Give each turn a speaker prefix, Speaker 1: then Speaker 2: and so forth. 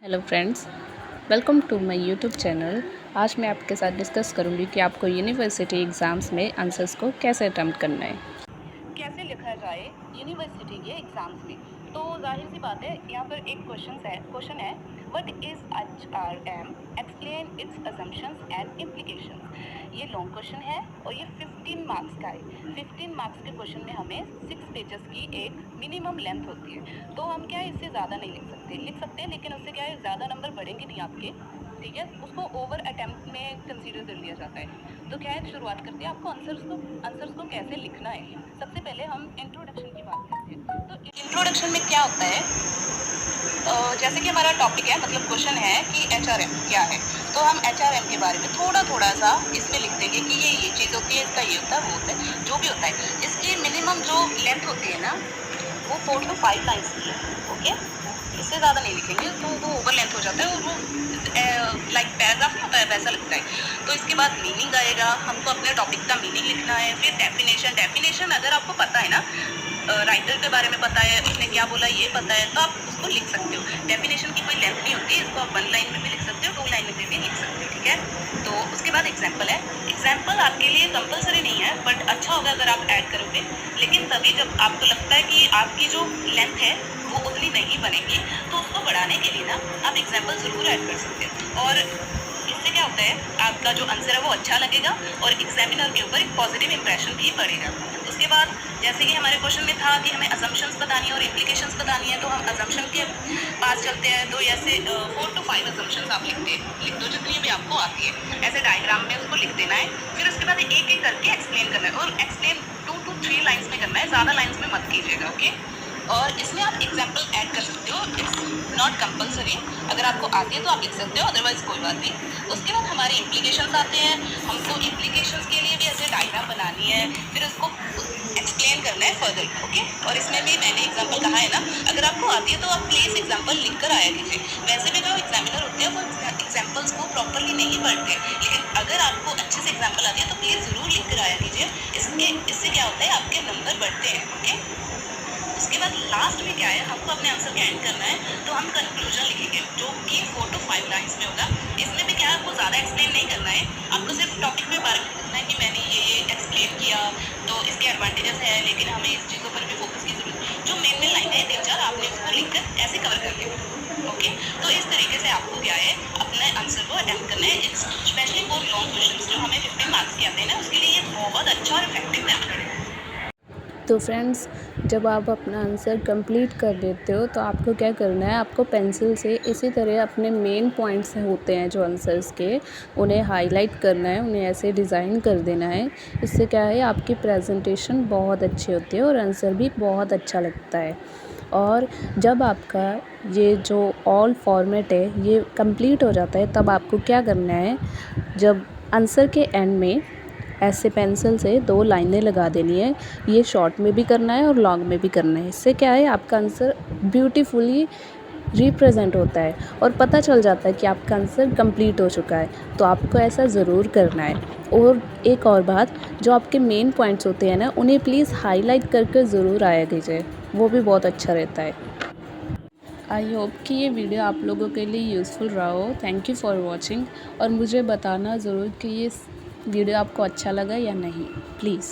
Speaker 1: Hello friends, welcome to my YouTube channel. आज मैं आपके साथ डिस्कस करूंगी कि आपको यूनिवर्सिटी एग्ज़ाम्स में आंसर्स को कैसे अटेम्प्ट करना है।
Speaker 2: कैसे लिखा जाए यूनिवर्सिटी के एग्जाम्स में। तो जाहिर सी बात है, यहाँ पर एक क्वेश्चन है what is HRM, explain it's assumptions and implications. ये लॉन्ग क्वेश्चन है और ये 15 मार्क्स का है। 15 मार्क्स के क्वेश्चन में हमें 6 पेजेस की एक मिनिमम लेंथ होती है। तो हम क्या है, इससे ज़्यादा नहीं लिख सकते हैं, लेकिन उससे क्या है, ज़्यादा नंबर बढ़ेंगे नहीं आपके। ठीक है, उसको ओवर अटेम्प्ट में कंसीडर कर लिया जाता है। तो क्या है, शुरुआत करते हैं। आपको आंसर्स को कैसे लिखना है। सबसे पहले हम इंट्रोडक्शन की बात करते हैं। तो इंट्रोडक्शन में क्या होता है, जैसे कि हमारा टॉपिक है, मतलब क्वेश्चन है कि HRM क्या है। तो हम HRM के बारे में थोड़ा थोड़ा सा इसमें लिख देंगे कि ये चीज़ होती है, इसका ये होता है, वो होता है, जो भी होता है। इसकी मिनिमम जो लेंथ होती है ना, वो 4 to 5 लाइन्स की है। ओके, इससे ज़्यादा नहीं लिखेंगे तो वो ओवर लेंथ हो जाता है और वो लाइक पैराग्राफ नहीं होता है, वैसा लगता है। तो इसके बाद मीनिंग आएगा, हमको अपने टॉपिक का मीनिंग लिखना है। फिर डेफिनेशन अगर आपको पता है ना, राइटर के बारे में पता है, उसने क्या बोला ये पता है, तो आप उसको लिख सकते हो। डेफिनेशन की कोई लेंथ नहीं होती, इसको आप 1 लाइन में भी लिख सकते हो, 2 लाइन में भी लिख सकते हो। ठीक है, तो उसके बाद एग्जाम्पल है। एग्जाम्पल आपके लिए कंपलसरी नहीं है, बट अच्छा होगा अगर आप ऐड करोगे। लेकिन तभी जब आपको लगता है कि आपकी जो लेंथ है वो उतनी नहीं बनेगी, तो उसको बढ़ाने के लिए ना आप एग्जाम्पल ज़रूर ऐड कर सकते हो। और इससे क्या होता है, आपका जो आंसर है वो अच्छा लगेगा और एग्जामिनर के ऊपर एक पॉजिटिव इंप्रेशन भी पड़ेगा। उसके बाद जैसे कि हमारे क्वेश्चन में था कि हमें असम्पशंस बतानी है और इम्प्लीकेशंस बतानी है, तो हम असम्पशन के पास चलते हैं। तो ऐसे 4 to 5 असम्पशंस आप लिख दो, जितनी भी आपको आती है, ऐसे डायग्राम में उसको लिख देना है। फिर उसके बाद एक एक करके एक्सप्लेन करना है, और एक्सप्लेन 2 to 3 लाइन्स में करना है, ज़्यादा लाइन्स में मत कीजिएगा। ओके, और इसमें आप एग्जाम्पल ऐड कर सकते हो, इट्स नॉट कंपलसरी। अगर आपको आती है तो आप लिख सकते हो, अदरवाइज कोई बात नहीं। उसके बाद हमारे इम्प्लीकेशंस आते हैं। हमको इम्प्लीकेशंस के लिए भी ऐसे डायग्राम बनानी है, फिर उसको एक्सप्लेन करना है फर्दर। ओके, और इसमें भी मैंने एग्जाम्पल कहा है ना, अगर आपको आती है तो आप प्लीज़ एग्जाम्पल लिख कर आया कीजिए। वैसे भी जो एग्जामिनर होते हैं वो एग्जाम्पल्स को प्रॉपरली नहीं पढ़ते, लेकिन अगर आपको अच्छे से एग्जाम्पल आती है तो प्लीज़ ज़रूर लिख कर आया कीजिए। इससे क्या होता है, आपके नंबर बढ़ते हैं। ओके, उसके बाद लास्ट में क्या है, हमको अपने आंसर का एंड करना है, तो हम कंक्लूजन लिखेंगे जो कि 4 to 5 लाइन्स में होगा। इसमें भी क्या है, आपको ज़्यादा एक्सप्लेन नहीं करना है, आपको सिर्फ टॉपिक के बारे में लिखना है कि मैंने ये एक्सप्लेन किया, तो इसके एडवांटेजेस है, लेकिन हमें इस चीज़ों पर भी फोकस की जरूरत है। जो मेन लाइन है 3-4 आपने उसको लिखकर ऐसे कवर कर लिया। ओके, तो इस तरीके से आपको क्या है, अपने आंसर को अटेम्प्ट करना है। स्पेशली वो लॉन्ग क्वेश्चन जो हमें 15 मार्क्स के आते हैं ना, उसके लिए ये बहुत अच्छा और इफेक्टिव मेथड है।
Speaker 1: तो फ्रेंड्स, जब आप अपना आंसर कंप्लीट कर देते हो तो आपको क्या करना है, आपको पेंसिल से इसी तरह अपने मेन पॉइंट्स होते हैं जो आंसर्स के, उन्हें हाईलाइट करना है, उन्हें ऐसे डिज़ाइन कर देना है। इससे क्या है, आपकी प्रेजेंटेशन बहुत अच्छी होती है और आंसर भी बहुत अच्छा लगता है। और जब आपका ये जो ऑल फॉर्मेट है ये कंप्लीट हो जाता है, तब आपको क्या करना है, जब आंसर के एंड में ऐसे पेंसिल से 2 लाइनें लगा देनी है। ये शॉर्ट में भी करना है और लॉन्ग में भी करना है। इससे क्या है, आपका आंसर ब्यूटीफुली रिप्रेजेंट होता है और पता चल जाता है कि आपका आंसर कंप्लीट हो चुका है। तो आपको ऐसा ज़रूर करना है। और एक और बात, जो आपके मेन पॉइंट्स होते हैं ना, उन्हें प्लीज़ हाईलाइट करके ज़रूर आया कीजिए, वो भी बहुत अच्छा रहता है। आई होप कि ये वीडियो आप लोगों के लिए यूज़फुल रहा हो। थैंक यू फॉर वॉचिंग, और मुझे बताना ज़रूर कि ये वीडियो आपको अच्छा लगा या नहीं, प्लीज़।